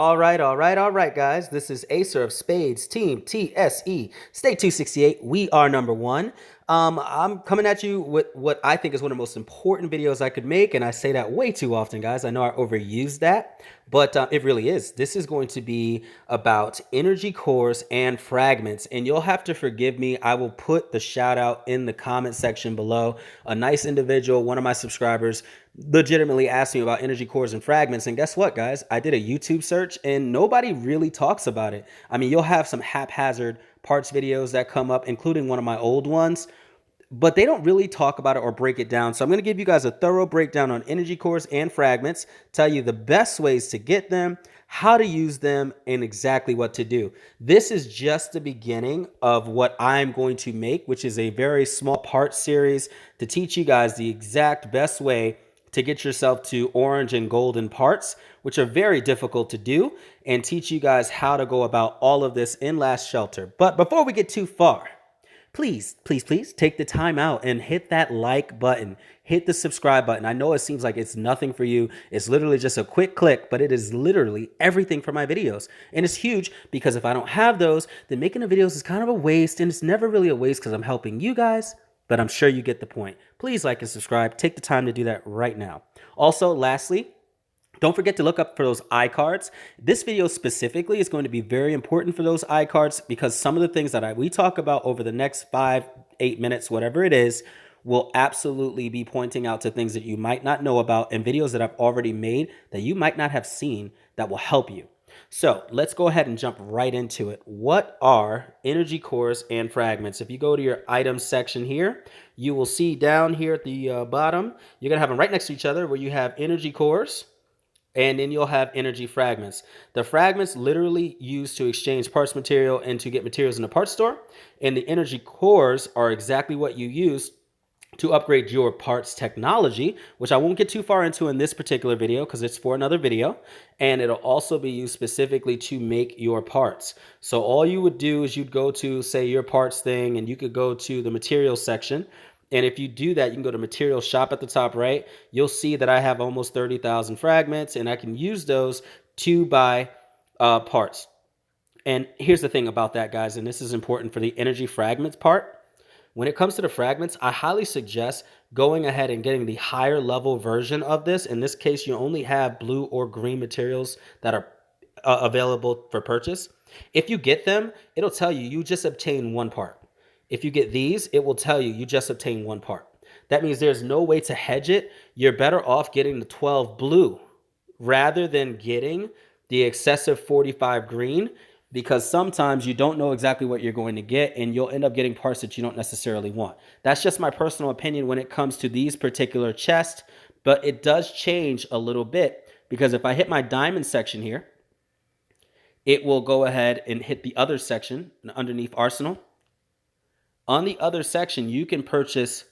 All right, guys. This is Acer of Spades, Team TSE, State 268. We are number one. I'm coming at you with what I think is one of the most important videos I could make, and I say that way too often, guys. I know I overuse that, but it really is. This is going to be about energy cores and fragments, and you'll have to forgive me. I will put the shout out in the comment section below. A nice individual, one of my subscribers, legitimately asked me about energy cores and fragments, and guess what, guys? I did a YouTube search and nobody really talks about it. I mean, you'll have some haphazard parts videos that come up, including one of my old ones, but they don't really talk about it or break it down. So I'm going to give you guys a thorough breakdown on energy cores and fragments, tell you the best ways to get them, how to use them, and exactly what to do. This is just the beginning of what I'm going to make, which is a very small part series to teach you guys the exact best way to get yourself to orange and golden parts, which are very difficult to do, and teach you guys how to go about all of this in Last Shelter. But before we get too far, please take the time out and hit that like button, hit the subscribe button. I know it seems like it's nothing for you. It's literally just a quick click, but it is literally everything for my videos. And it's huge because if I don't have those, then making the videos is kind of a waste, and it's never really a waste because I'm helping you guys, but I'm sure you get the point. Please like and subscribe. Take the time to do that right now. Also, lastly, don't forget to look up for those iCards. This video specifically is going to be very important for those iCards because some of the things that we talk about over the next 5-8 minutes, whatever it is, will absolutely be pointing out to things that you might not know about and videos that I've already made that you might not have seen that will help you. So let's go ahead and jump right into it. What are energy cores and fragments? If you go to your items section here, you will see down here at the bottom, you're going to have them right next to each other where you have energy cores, and then you'll have energy fragments. The fragments literally used to exchange parts material and to get materials in the parts store. And the energy cores are exactly what you use to upgrade your parts technology, which I won't get too far into in this particular video because it's for another video. And it'll also be used specifically to make your parts. So all you would do is you'd go to, say, your parts thing, and you could go to the materials section. And if you do that, you can go to material shop at the top right. You'll see that I have almost 30,000 fragments, and I can use those to buy parts. And here's the thing about that, guys, and this is important for the energy fragments part. When it comes to the fragments, I highly suggest going ahead and getting the higher level version of this. In this case, you only have blue or green materials that are available for purchase. If you get them, it'll tell you you just obtain one part. If you get these, it will tell you you just obtain one part. That means there's no way to hedge it. You're better off getting the 12 blue rather than getting the excessive 45 green, because sometimes you don't know exactly what you're going to get and you'll end up getting parts that you don't necessarily want. That's just my personal opinion when it comes to these particular chests, but it does change a little bit because if I hit my diamond section here, it will go ahead and hit the other section underneath Arsenal. On the other section, you can purchase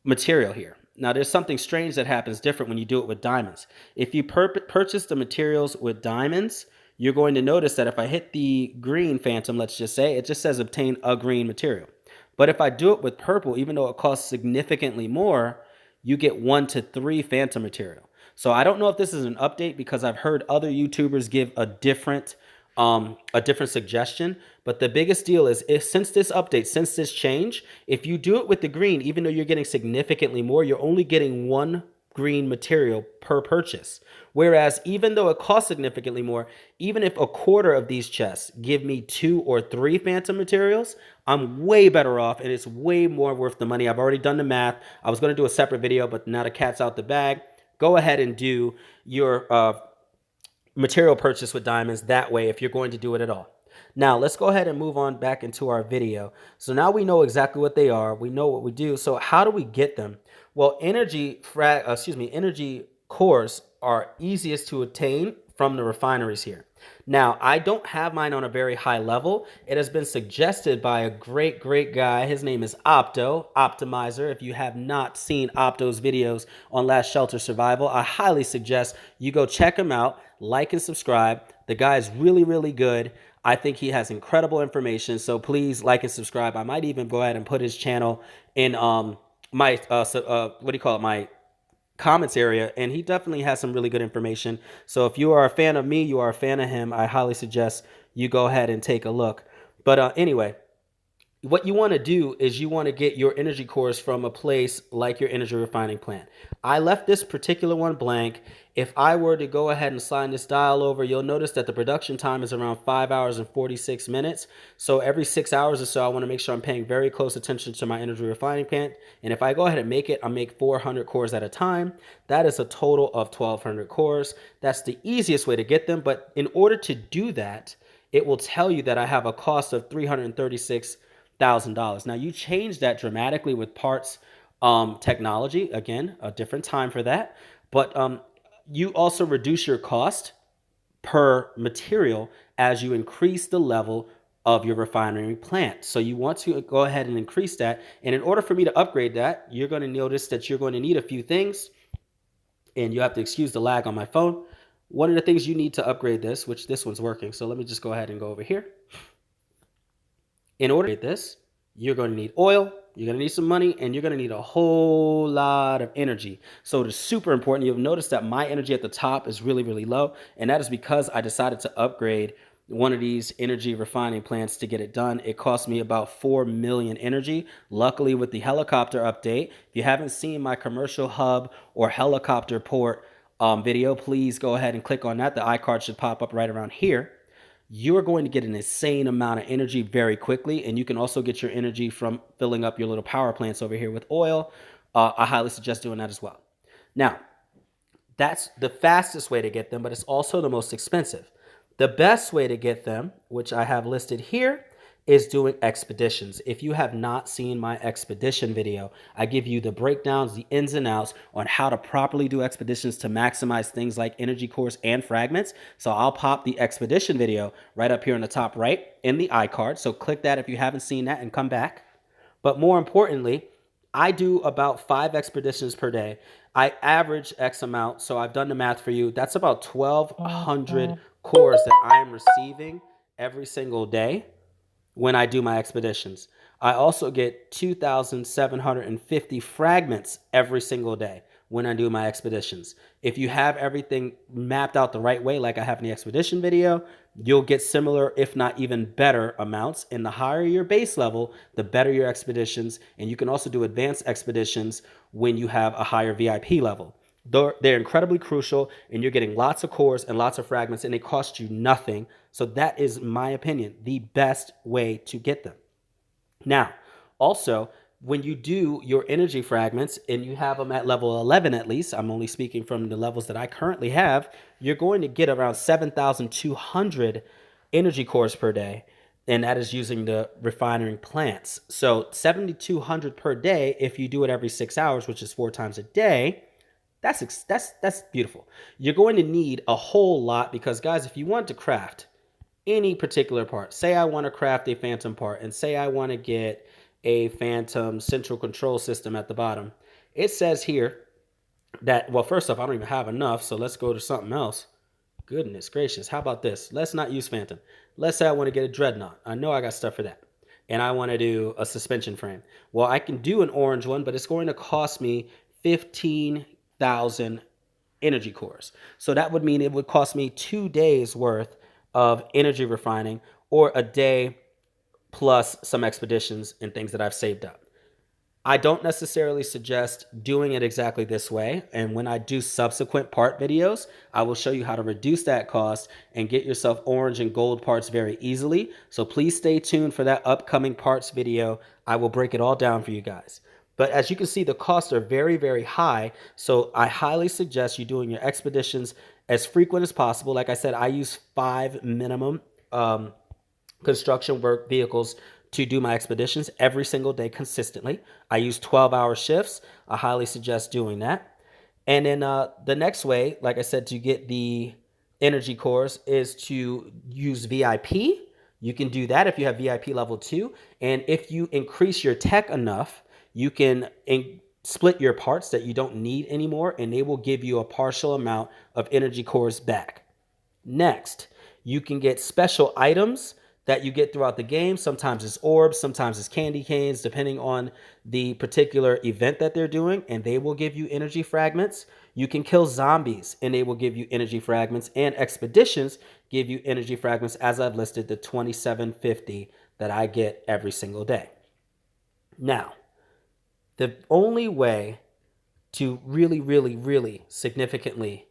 material here. Now, there's something strange that happens different when you do it with diamonds. If you purchase the materials with diamonds, you're going to notice that if I hit the green phantom, let's just say, it just says obtain a green material. But if I do it with purple, even though it costs significantly more, you get 1 to 3 phantom material. So I don't know if this is an update because I've heard other YouTubers give a different suggestion. But the biggest deal is since this update, since this change, if you do it with the green, even though you're getting significantly more, you're only getting 1 green material per purchase. Whereas even though it costs significantly more, even if a quarter of these chests give me 2 or 3 phantom materials, I'm way better off and it's way more worth the money. I've already done the math. I was going to do a separate video, but now the cat's out the bag. Go ahead and do your material purchase with diamonds that way if you're going to do it at all. Now, let's go ahead and move on back into our video. So now we know exactly what they are. We know what we do. So how do we get them? Well, energy cores are easiest to obtain from the refineries here. Now, I don't have mine on a very high level. It has been suggested by a great guy. His name is Optimizer. If you have not seen Opto's videos on Last Shelter Survival, I highly suggest you go check him out, like and subscribe. The guy is really good. I think he has incredible information, so please like and subscribe. I might even go ahead and put his channel in my comments area, and he definitely has some really good information. So if you are a fan of me, you are a fan of him, I highly suggest you go ahead and take a look. But anyway, what you want to do is you want to get your energy cores from a place like your energy refining plant. I left this particular one blank. If I were to go ahead and slide this dial over, you'll notice that the production time is around 5 hours and 46 minutes. So every 6 hours or so, I want to make sure I'm paying very close attention to my energy refining plant. And if I go ahead and make it, I make 400 cores at a time. That is a total of 1,200 cores. That's the easiest way to get them. But in order to do that, it will tell you that I have a cost of $336,000. Now you change that dramatically with parts technology. Again, a different time for that. But you also reduce your cost per material as you increase the level of your refinery plant. So you want to go ahead and increase that. And in order for me to upgrade that, you're going to notice that you're going to need a few things. And you have to excuse the lag on my phone. One of the things you need to upgrade this, which this one's working. So let me just go ahead and go over here. In order to get this, you're going to need oil, you're going to need some money, and you're going to need a whole lot of energy. So it is super important. You'll notice that my energy at the top is really, really low, and that is because I decided to upgrade one of these energy refining plants to get it done. It cost me about 4 million energy. Luckily, with the helicopter update, if you haven't seen my commercial hub or helicopter port video, please go ahead and click on that. The iCard should pop up right around here. You're going to get an insane amount of energy very quickly. And you can also get your energy from filling up your little power plants over here with oil. I highly suggest doing that as well. Now, that's the fastest way to get them, but it's also the most expensive. The best way to get them, which I have listed here, is doing expeditions. If you have not seen my expedition video, I give you the breakdowns, the ins and outs on how to properly do expeditions to maximize things like energy cores and fragments. So I'll pop the expedition video right up here in the top right in the iCard. So click that if you haven't seen that and come back. But more importantly, I do about 5 expeditions per day. I average X amount, so I've done the math for you. That's about 1,200 cores that I am receiving every single day when I do my expeditions. I also get 2,750 fragments every single day when I do my expeditions. If you have everything mapped out the right way, like I have in the expedition video, you'll get similar, if not even better amounts. And the higher your base level, the better your expeditions. And you can also do advanced expeditions when you have a higher VIP level. They're incredibly crucial, and you're getting lots of cores and lots of fragments, and they cost you nothing. So that is, in my opinion, the best way to get them. Now, also, when you do your energy fragments and you have them at level 11 at least, I'm only speaking from the levels that I currently have, you're going to get around 7,200 energy cores per day. And that is using the refining plants. So 7,200 per day, if you do it every 6 hours, which is 4 times a day, that's beautiful. You're going to need a whole lot because, guys, if you want to craft any particular part, say I want to craft a phantom part, and say I want to get a phantom central control system at the bottom, it says here that, well, first off, I don't even have enough, so let's go to something else. Goodness gracious, how about this? Let's not use phantom. Let's say I want to get a dreadnought. I know I got stuff for that. And I want to do a suspension frame. Well, I can do an orange one, but it's going to cost me 15,000 energy cores. So that would mean it would cost me 2 days worth of energy refining, or a day plus some expeditions and things that I've saved up. I don't necessarily suggest doing it exactly this way. And when I do subsequent part videos, I will show you how to reduce that cost and get yourself orange and gold parts very easily. So please stay tuned for that upcoming parts video. I will break it all down for you guys. But as you can see, the costs are very, very high. So I highly suggest you doing your expeditions as frequent as possible. Like I said, I use 5 minimum construction work vehicles to do my expeditions every single day consistently. I use 12-hour shifts. I highly suggest doing that. And then the next way, like I said, to get the energy cores is to use VIP. You can do that if you have VIP level 2. And if you increase your tech enough, you can split your parts that you don't need anymore, and they will give you a partial amount of energy cores back. Next, you can get special items that you get throughout the game. Sometimes it's orbs, sometimes it's candy canes, depending on the particular event that they're doing, and they will give you energy fragments. You can kill zombies and they will give you energy fragments, and expeditions give you energy fragments, as I've listed the 2750 that I get every single day. Now, the only way to really, really, really significantly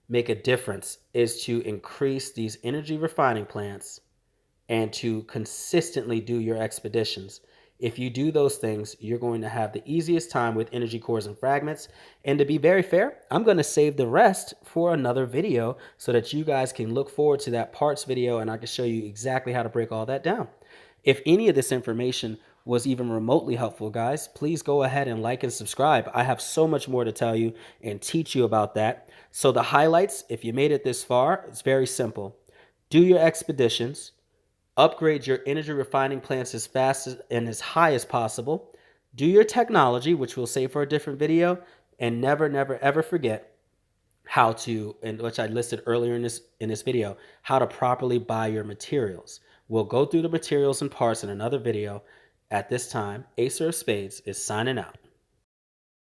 make a difference is to increase these energy refining plants and to consistently do your expeditions. If you do those things, you're going to have the easiest time with energy cores and fragments. And to be very fair, I'm going to save the rest for another video so that you guys can look forward to that parts video and I can show you exactly how to break all that down. If any of this information was even remotely helpful, guys, please go ahead and like and subscribe. I have so much more to tell you and teach you about that. So the highlights, if you made it this far, it's very simple. Do your expeditions. Upgrade your energy refining plants as fast and as high as possible. Do your technology, which we'll save for a different video. And never, never, ever forget how to, and which I listed earlier in this video, how to properly buy your materials. We'll go through the materials and parts in another video. At this time, Acer of Spades is signing out.